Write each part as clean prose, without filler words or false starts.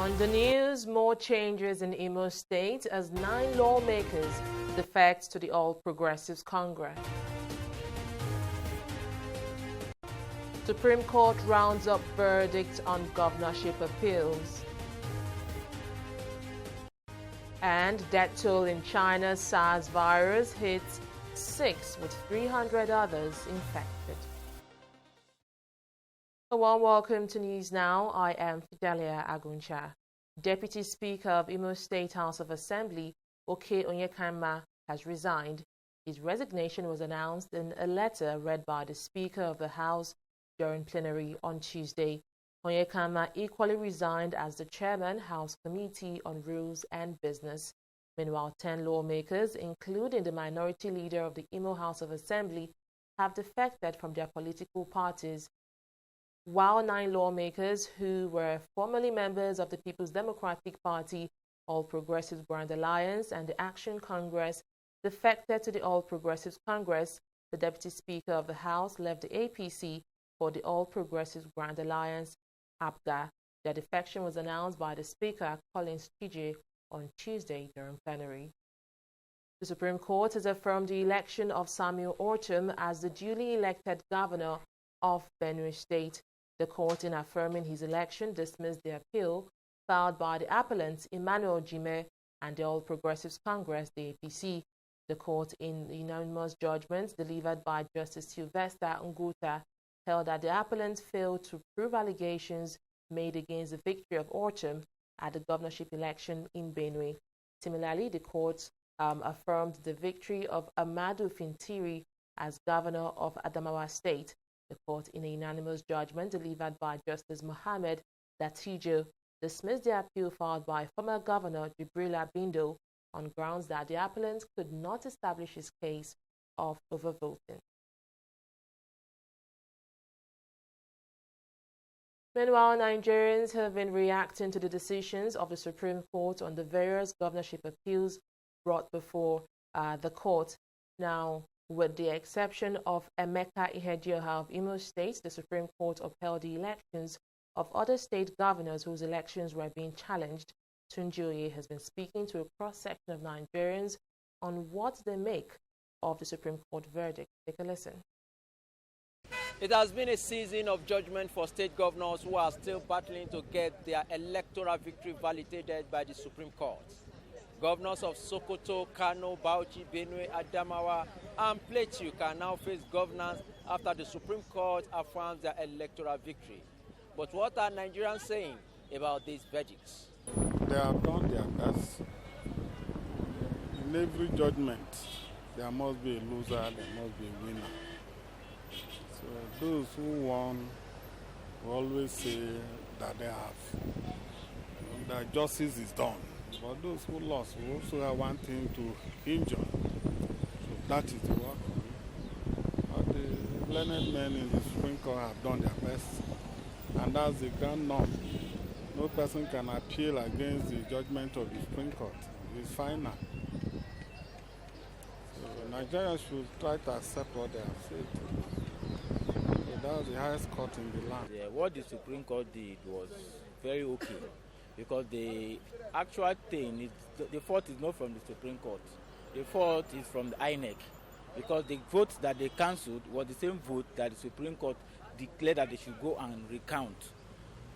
On the news, more changes in Imo State as 9 lawmakers defect to the All Progressives Congress. Supreme Court rounds up verdict on governorship appeals. And death toll in China's SARS virus hits 6 with 300 others infected. A warm welcome to News Now. I am Fidelia Aguncha. Deputy Speaker of Imo State House of Assembly, Oke Onyekanma, has resigned. His resignation was announced in a letter read by the Speaker of the House during plenary on Tuesday. Onyekanma equally resigned as the Chairman, House Committee on Rules and Business. Meanwhile, 10 lawmakers, including the minority leader of the Imo House of Assembly, have defected from their political parties, while 9 lawmakers who were formerly members of the People's Democratic Party, All Progressives Grand Alliance, and the Action Congress defected to the All Progressives Congress. The Deputy Speaker of the House left the APC for the All Progressives Grand Alliance, APGA. Their defection was announced by the Speaker, Collins TJ, on Tuesday during plenary. The Supreme Court has affirmed the election of Samuel Ortom as the duly elected governor of Benue State. The court, in affirming his election, dismissed the appeal filed by the appellants Emmanuel Jime and the All Progressives Congress, the APC. The court, in the unanimous judgment delivered by Justice Sylvester Nguta, held that the appellants failed to prove allegations made against the victory of Ortom at the governorship election in Benue. Similarly, the court affirmed the victory of Amadou Fintiri as governor of Adamawa State. The court, in a unanimous judgment delivered by Justice Mohammed Latijo, dismissed the appeal filed by former Governor Jibrila Bindo on grounds that the appellant could not establish his case of overvoting. Meanwhile, Nigerians have been reacting to the decisions of the Supreme Court on the various governorship appeals brought before the court. Now, with the exception of Emeka Ihedioha of Imo State, the Supreme Court upheld the elections of other state governors whose elections were being challenged. Tunjoye has been speaking to a cross-section of Nigerians on what they make of the Supreme Court verdict. Take a listen. It has been a season of judgment for state governors who are still battling to get their electoral victory validated by the Supreme Court. Governors of Sokoto, Kano, Bauchi, Benue, Adamawa, and Plateau can now face governance after the Supreme Court affirms their electoral victory. But what are Nigerians saying about these verdicts? They have done their best. In every judgment, there must be a loser, there must be a winner. So those who won will always say that they have, that justice is done. But those who lost will also have one thing to injure. So that is the work. But the learned men in the Supreme Court have done their best. And that's the grand norm. No person can appeal against the judgment of the Supreme Court. It's final. So Nigerians should try to accept what they have said. So that was the highest court in the land. Yeah, what the Supreme Court did was very okay. Because the actual thing, the fault is not from the Supreme Court. The fault is from the INEC. Because the vote that they cancelled was the same vote that the Supreme Court declared that they should go and recount.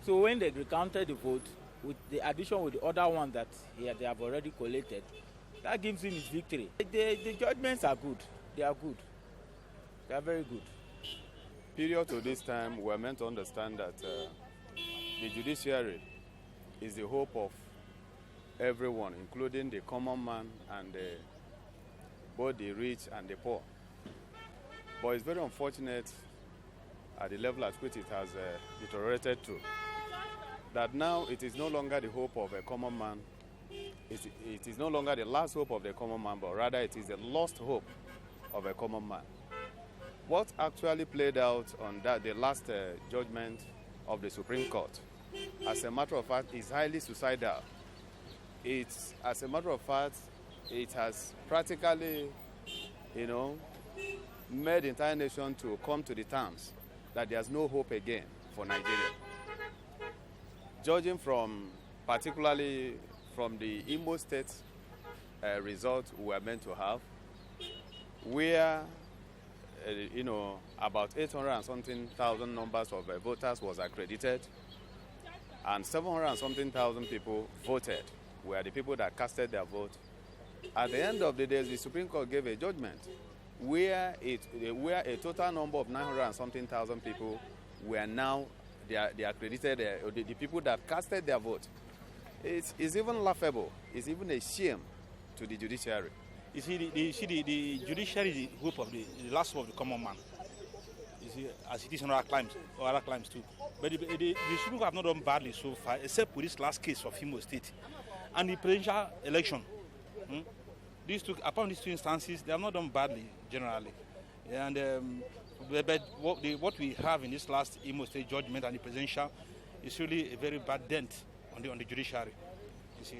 So when they recounted the vote, with the addition with the other one that they have already collated, that gives him his victory. The judgments are good. They are good. They are very good. Period to this time, we're meant to understand that the judiciary is the hope of everyone, including the common man and both the rich and the poor. But it's very unfortunate at the level at which it has deteriorated to, that now it is no longer the hope of a common man, it is no longer the last hope of the common man, but rather it is the lost hope of a common man. What actually played out on that, the last judgment of the Supreme Court, as a matter of fact, is highly suicidal. As a matter of fact, it has practically, made the entire nation to come to the terms that there's no hope again for Nigeria. Judging from particularly from the Imo State result we were meant to have, where about 800 and something thousand numbers of voters was accredited, and 700 and something thousand people voted, were the people that casted their vote. At the end of the day, the Supreme Court gave a judgment where a total number of 900 and something thousand people were now the accredited, the people that casted their vote. It's even laughable. It's even a shame to the judiciary. You see, the judiciary is the hope of the last hope of the common man. You see, as it is on other crimes too. But the Supreme Court have not done badly so far, except with this last case of Imo State and the presidential election. Apart from these two instances, they have not done badly generally. And but what we have in this last Imo State judgment and the presidential is really a very bad dent on the judiciary. You see,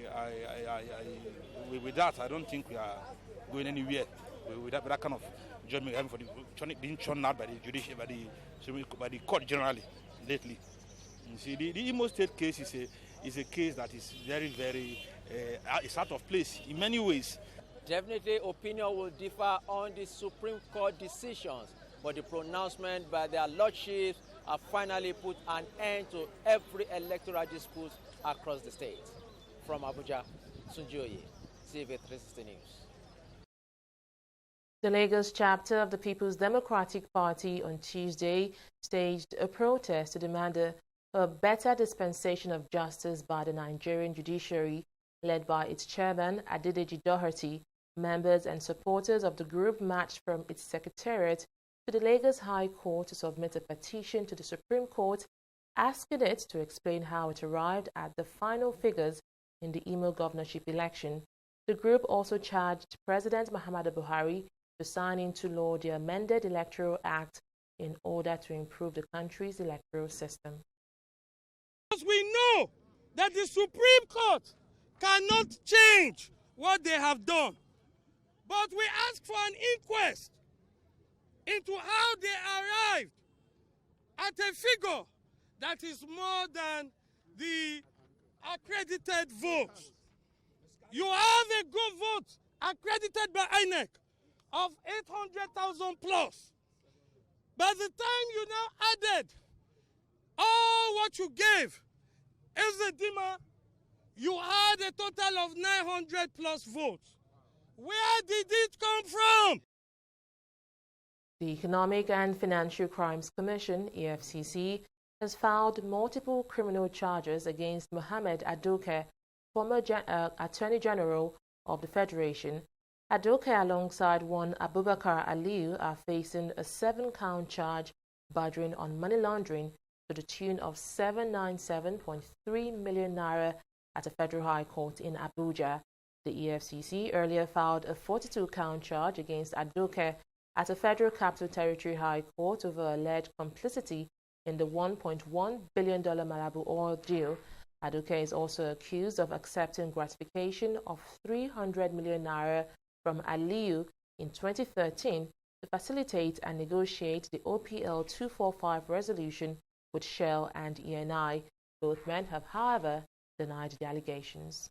with that, I don't think we are going anywhere with that kind of judgment having for being churned out by the judiciary, by the court generally lately. You see, the Imo State case is a case that is very, very it's out of place in many ways. Definitely, opinion will differ on the Supreme Court decisions, but the pronouncement by their lordships have finally put an end to every electoral dispute across the state. From Abuja, Sunjoye, TV360 News. The Lagos chapter of the People's Democratic Party on Tuesday staged a protest to demand a better dispensation of justice by the Nigerian judiciary, led by its chairman, Adedeji Doherty. Members and supporters of the group marched from its secretariat to the Lagos High Court to submit a petition to the Supreme Court, asking it to explain how it arrived at the final figures in the Imo governorship election. The group also charged President Muhammadu Buhari to sign into law the amended Electoral Act in order to improve the country's electoral system. Because we know that the Supreme Court cannot change what they have done, but we ask for an inquest into how they arrived at a figure that is more than the accredited votes. You have a good vote accredited by INEC of 800,000 plus. By the time you now added all what you gave, Ezedima, you had a total of 900 plus votes. Where did it come from? The Economic and Financial Crimes Commission, EFCC, has filed multiple criminal charges against Mohammed Adoke, former Attorney General of the Federation. Adoke, alongside one Abubakar Aliyu, are facing a 7-count charge bordering on money laundering to the tune of 797.3 million naira at a federal high court in Abuja. The EFCC earlier filed a 42-count charge against Adoke at a federal capital territory high court over alleged complicity in the $1.1 billion Malabu oil deal. Adoke is also accused of accepting gratification of 300 million naira from Aliyu in 2013 to facilitate and negotiate the OPL 245 resolution with Shell and ENI. Both men have, however, denied the allegations.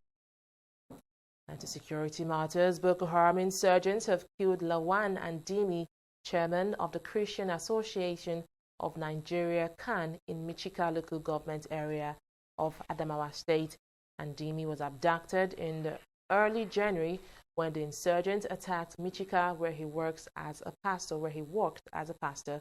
And to security matters, Boko Haram insurgents have killed Lawan Andimi, chairman of the Christian Association of Nigeria, CAN, in Michika local government area of Adamawa State. Andimi was abducted in early January when the insurgents attacked Michika, where he worked as a pastor.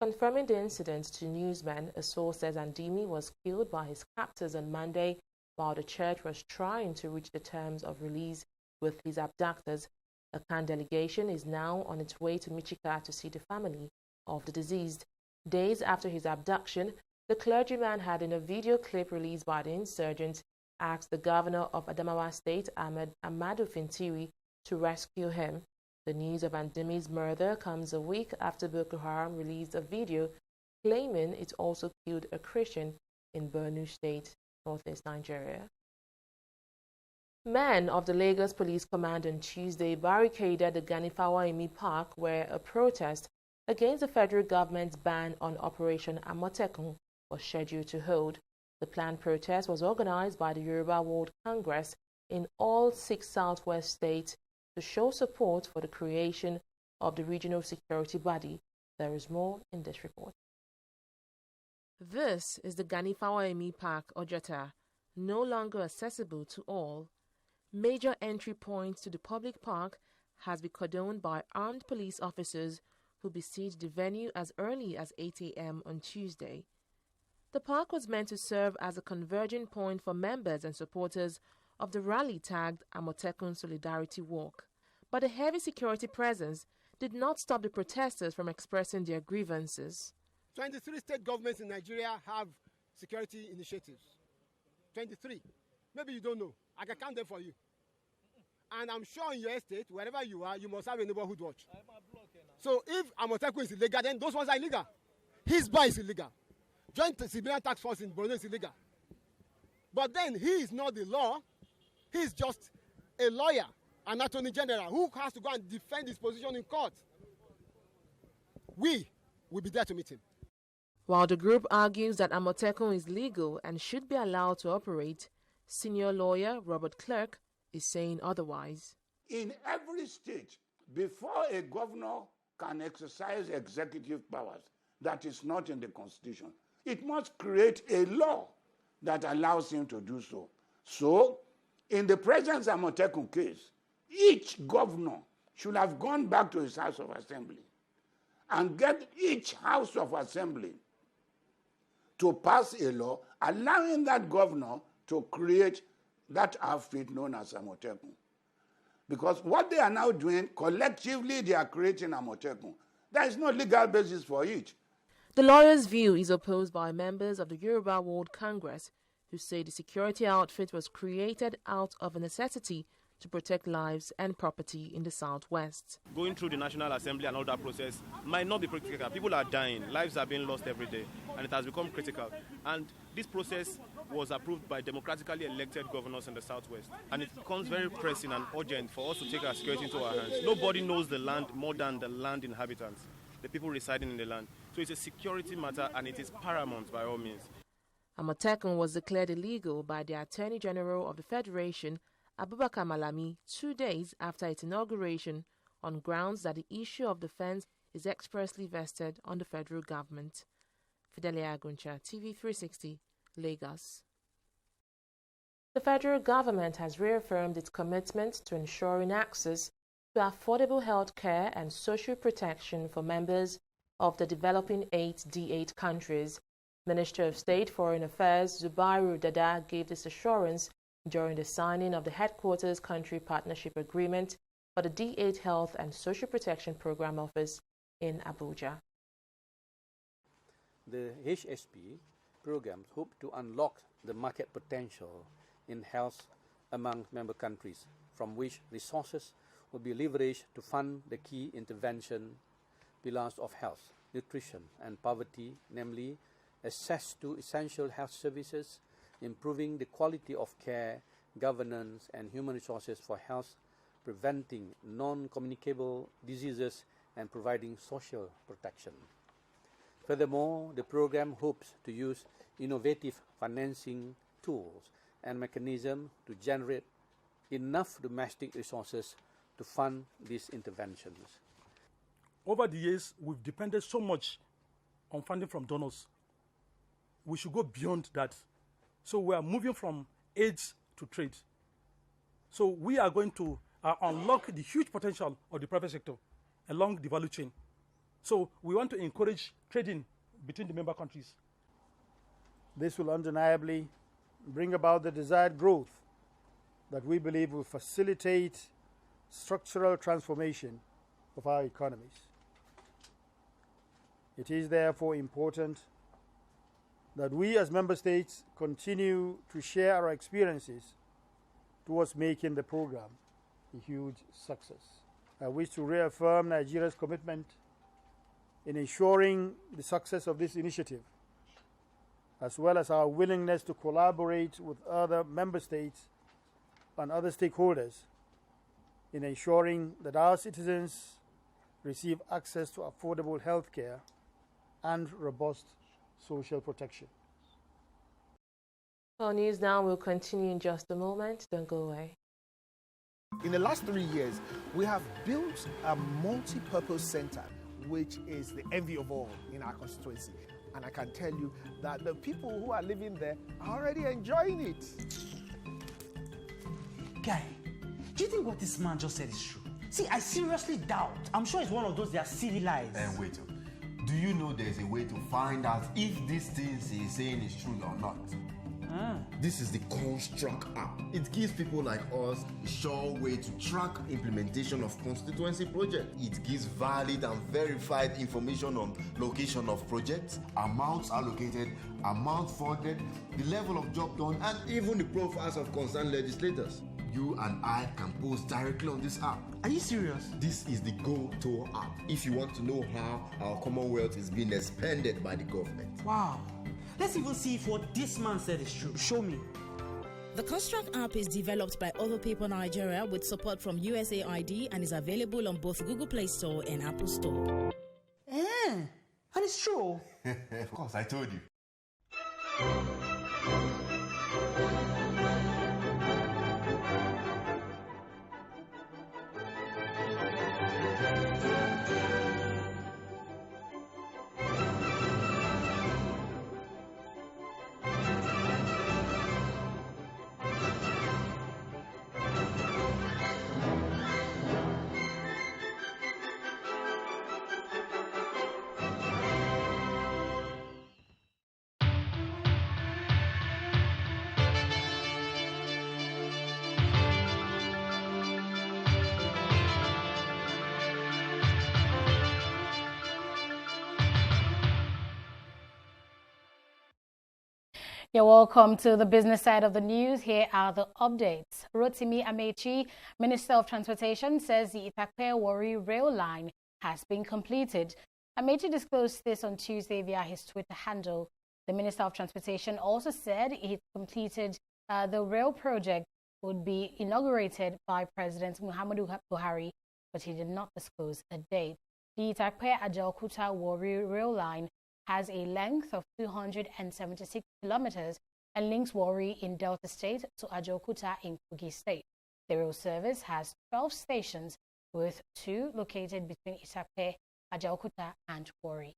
Confirming the incident to newsmen, a source says Andimi was killed by his captors on Monday while the church was trying to reach the terms of release with his abductors. A CAN delegation is now on its way to Michika to see the family of the deceased. Days after his abduction, the clergyman had, in a video clip released by the insurgents, asked the governor of Adamawa State, Amadu Fintiri, to rescue him. The news of Andimi's murder comes a week after Boko Haram released a video claiming it also killed a Christian in Borno State, northeast Nigeria. Men of the Lagos Police Command on Tuesday barricaded the Ganifawa Imi Park, where a protest against the federal government's ban on Operation Amotekun was scheduled to hold. The planned protest was organized by the Yoruba World Congress in all 6 southwest states to show support for the creation of the regional security body. There is more in this report. This is the Ganifawa Park, Ojota, no longer accessible to all. Major entry points to the public park has been cordoned by armed police officers who besieged the venue as early as 8 a.m. on Tuesday. The park was meant to serve as a converging point for members and supporters of the rally tagged Amotekun Solidarity Walk. But a heavy security presence did not stop the protesters from expressing their grievances. 23 state governments in Nigeria have security initiatives. 23. Maybe you don't know. I can count them for you. And I'm sure in your estate, wherever you are, you must have a neighborhood watch. So if Amotekun is illegal, then those ones are illegal. Hisba is illegal. Joint Civilian Task Force in Borno is illegal. But then he is not the law. He is just a lawyer, an attorney general, who has to go and defend his position in court. We will be there to meet him. While the group argues that Amotekun is legal and should be allowed to operate, senior lawyer Robert Clerk is saying otherwise. In every state, before a governor can exercise executive powers that is not in the Constitution, it must create a law that allows him to do so. So, in the present Amotekun case, each governor should have gone back to his House of Assembly and get each House of Assembly to pass a law allowing that governor to create that outfit known as Amotekun. Because what they are now doing, collectively they are creating Amotekun. There is no legal basis for it. The lawyer's view is opposed by members of the Yoruba World Congress, who say the security outfit was created out of a necessity to protect lives and property in the Southwest. Going through the National Assembly and all that process might not be critical. People are dying, lives are being lost every day, and it has become critical. And this process was approved by democratically elected governors in the Southwest. And it becomes very pressing and urgent for us to take our security into our hands. Nobody knows the land more than the land inhabitants, the people residing in the land. So it's a security matter, and it is paramount by all means. Amotekun was declared illegal by the Attorney General of the Federation, Abubakar Malami, 2 days after its inauguration, on grounds that the issue of defense is expressly vested on the federal government. Fidelia Aguncha, TV360, Lagos. The federal government has reaffirmed its commitment to ensuring access to affordable health care and social protection for members of the developing D8 countries. Minister of State Foreign Affairs Zubairu Dada gave this assurance during the signing of the Headquarters Country Partnership Agreement for the D8 Health and Social Protection Program Office in Abuja. The HSP programs hope to unlock the market potential in health among member countries, from which resources will be leveraged to fund the key intervention pillars of health, nutrition and poverty, namely access to essential health services, improving the quality of care, governance and human resources for health, preventing non-communicable diseases and providing social protection. Furthermore, the program hopes to use innovative financing tools and mechanisms to generate enough domestic resources to fund these interventions. Over the years, we've depended so much on funding from donors. We should go beyond that. So we are moving from aids to trade. So we are going to unlock the huge potential of the private sector along the value chain. So we want to encourage trading between the member countries. This will undeniably bring about the desired growth that we believe will facilitate structural transformation of our economies. It is therefore important that we as member states continue to share our experiences towards making the program a huge success. I wish to reaffirm Nigeria's commitment in ensuring the success of this initiative, as well as our willingness to collaborate with other member states and other stakeholders in ensuring that our citizens receive access to affordable health care and robust social protection. Well, news now will continue in just a moment. Don't go away. In the last 3 years, we have built a multi-purpose center, which is the envy of all in our constituency. And I can tell you that the people who are living there are already enjoying it. Guy, do you think what this man just said is true? See, I seriously doubt. I'm sure it's one of those their silly lies. And wait, do you know there's a way to find out if these things he's saying is true or not? This is the Construct app. It gives people like us a sure way to track implementation of constituency projects. It gives valid and verified information on location of projects, amounts allocated, amount funded, the level of job done, and even the profiles of concerned legislators. You and I can post directly on this app. Are you serious? This is the Go-To app if you want to know how our Commonwealth is being expanded by the government. Wow. Let's even see if what this man said is true. Show me. The Construct app is developed by Other People Nigeria with support from USAID and is available on both Google Play Store and Apple Store. And it's true. Of course, I told you. You're welcome to the business side of the news. Here are the updates. Rotimi Amechi, Minister of Transportation, says the Itakpe-Warri rail line has been completed. Amechi disclosed this on Tuesday via his Twitter handle. The Minister of Transportation also said he completed the rail project would be inaugurated by President Muhammadu Buhari, but he did not disclose a date. The Itakpe-Ajaokuta-Warri rail line has a length of 276 kilometers and links Warri in Delta State to Ajaokuta in Kogi State. The rail service has 12 stations, with 2 located between Itakpe, Ajaokuta, and Warri.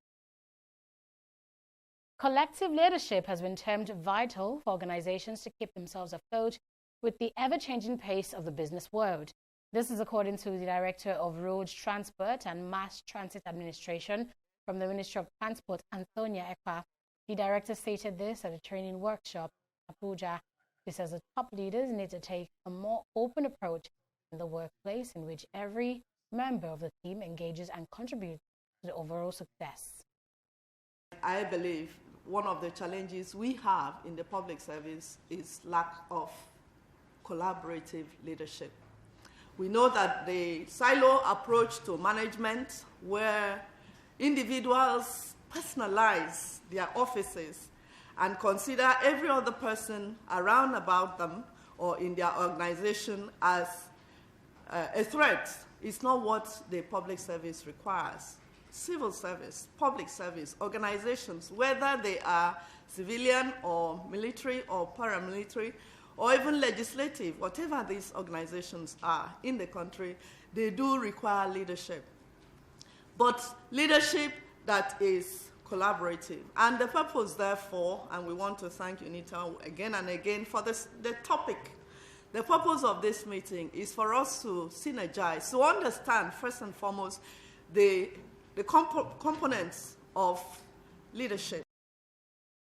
Collective leadership has been termed vital for organizations to keep themselves afloat with the ever-changing pace of the business world. This is according to the Director of Road Transport and Mass Transit Administration from the Ministry of Transport, Antonia Ekpa. The director stated this at a training workshop in Abuja. He says the top leaders need to take a more open approach in the workplace in which every member of the team engages and contributes to the overall success. I believe one of the challenges we have in the public service is lack of collaborative leadership. We know that the silo approach to management, where individuals personalize their offices and consider every other person around about them or in their organization as a threat, is not what the public service requires. Civil service, public service, organizations, whether they are civilian or military or paramilitary or even legislative, whatever these organizations are in the country, they do require leadership. But leadership that is collaborative. And the purpose, therefore, and we want to thank UNITA again and again for the topic. The purpose of this meeting is for us to synergize, to understand, first and foremost, the components of leadership.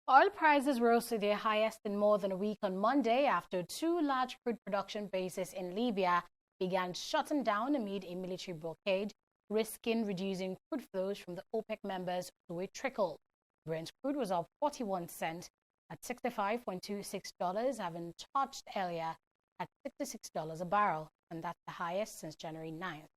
Oil prices rose to their highest in more than a week on Monday after 2 large crude production bases in Libya began shutting down amid a military blockade, risking reducing crude flows from the OPEC members to a trickle. Brent crude was up 41 cents at $65.26, having touched earlier at $66 a barrel, and that's the highest since January 9th.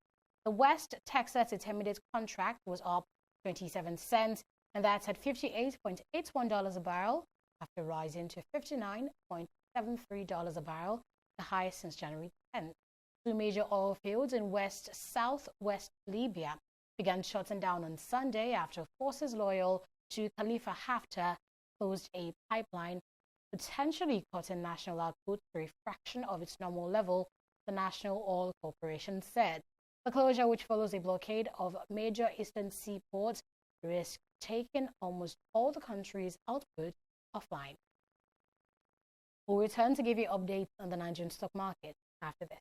The West Texas Intermediate contract was up 27 cents, and that's at $58.81 a barrel after rising to $59.73 a barrel, the highest since January 10th. 2 major oil fields in southwest Libya began shutting down on Sunday after forces loyal to Khalifa Haftar closed a pipeline potentially cutting national output to a fraction of its normal level, the National Oil Corporation said. The closure, which follows a blockade of major eastern seaports, risks taking almost all the country's output offline. We'll return to give you updates on the Nigerian stock market after this.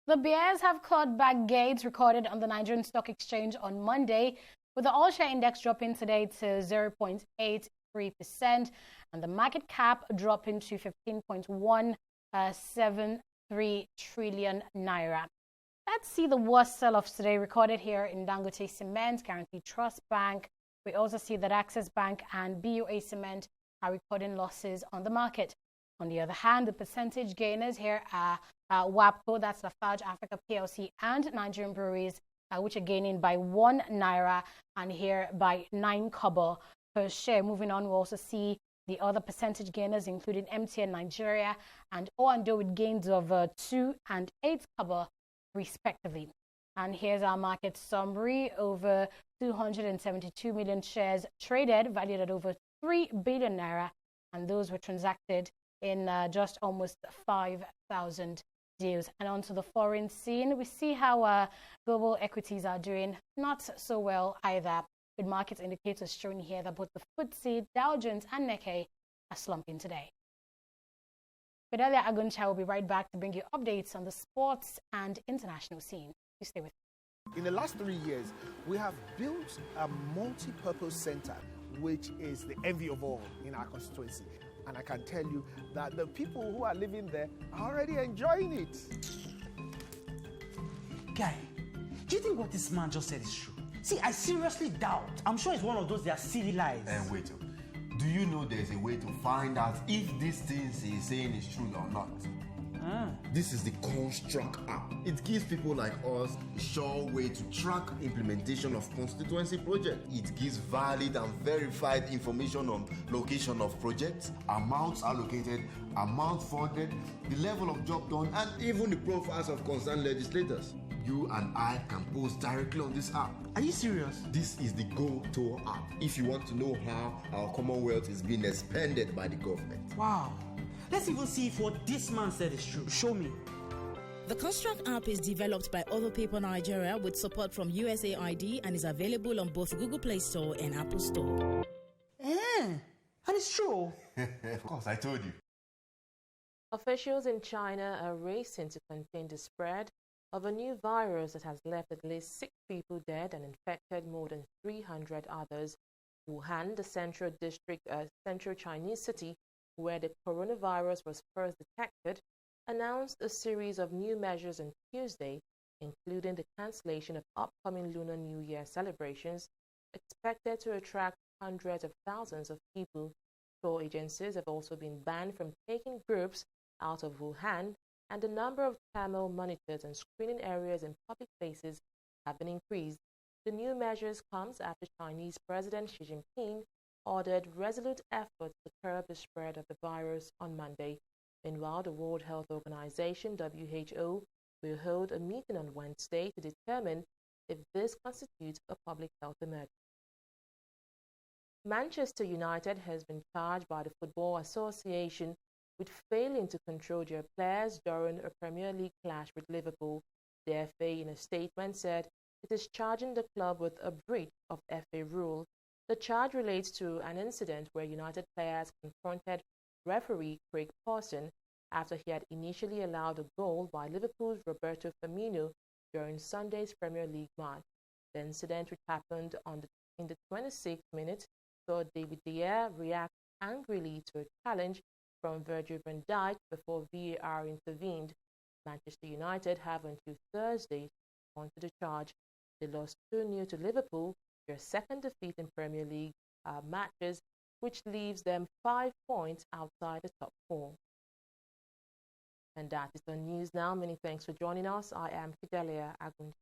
The bears have clawed back gains recorded on the Nigerian Stock Exchange on Monday, with the all-share index dropping today to 0.83% and the market cap dropping to 15.173 trillion naira. Let's see the worst sell-offs today recorded here in Dangote Cement, Guarantee Trust Bank. We also see that Access Bank and BUA Cement are recording losses on the market. On the other hand, the percentage gainers here are WAPCO, that's Lafarge Africa PLC, and Nigerian Breweries, which are gaining by 1 naira and here by 9 kobo per share. Moving on, we'll also see the other percentage gainers, including MTN Nigeria and O&O, with gains of 2 and 8 kobo respectively. And here's our market summary. Over 272 million shares traded, valued at over 3 billion naira, and those were transacted in just almost 5,000 deals. And onto the foreign scene, we see how global equities are doing not so well either, with market indicators showing here that both the FTSE, Dow Jones and Nikkei are slumping today. Fidelia Aguncha will be right back to bring you updates on the sports and international scene. You stay with me. In the last 3 years, we have built a multi-purpose center, which is the envy of all in our constituency. And I can tell you that the people who are living there are already enjoying it. Guy, do you think what this man just said is true? See, I seriously doubt. I'm sure it's one of those their silly lies. And wait, do you know there's a way to find out if these things he's saying is true or not? This is the Construct app. It gives people like us a sure way to track implementation of constituency projects. It gives valid and verified information on location of projects, amounts allocated, amount funded, the level of job done, and even the profiles of concerned legislators. You and I can post directly on this app. Are you serious? This is the go-to app if you want to know how our Commonwealth is being expanded by the government. Wow. Let's even see if what this man said is true. Show me. The Construct app is developed by Other People Nigeria with support from USAID and is available on both Google Play Store and Apple Store. And it's true. Of course, I told you. Officials in China are racing to contain the spread of a new virus that has left at least 6 people dead and infected more than 300 others. Wuhan, the central Chinese city where the coronavirus was first detected, announced a series of new measures on Tuesday, including the cancellation of upcoming Lunar New Year celebrations, expected to attract hundreds of thousands of people. Tour agencies have also been banned from taking groups out of Wuhan, and the number of thermal monitors and screening areas in public places have been increased. The new measures comes after Chinese President Xi Jinping ordered resolute efforts to curb the spread of the virus on Monday. Meanwhile, the World Health Organization, WHO, will hold a meeting on Wednesday to determine if this constitutes a public health emergency. Manchester United has been charged by the Football Association with failing to control their players during a Premier League clash with Liverpool. The FA, in a statement, said it is charging the club with a breach of FA rule. The charge relates to an incident where United players confronted referee Craig Pawson after he had initially allowed a goal by Liverpool's Roberto Firmino during Sunday's Premier League match. The incident, which happened in the 26th minute, saw David De Gea react angrily to a challenge from Virgil van Dijk before VAR intervened. Manchester United have until Thursday to respond to the charge. They lost 2-0 to Liverpool, their second defeat in Premier League matches, which leaves them 5 points outside the top 4. And that is the news now. Many thanks for joining us. I am Fidelia Aguncha.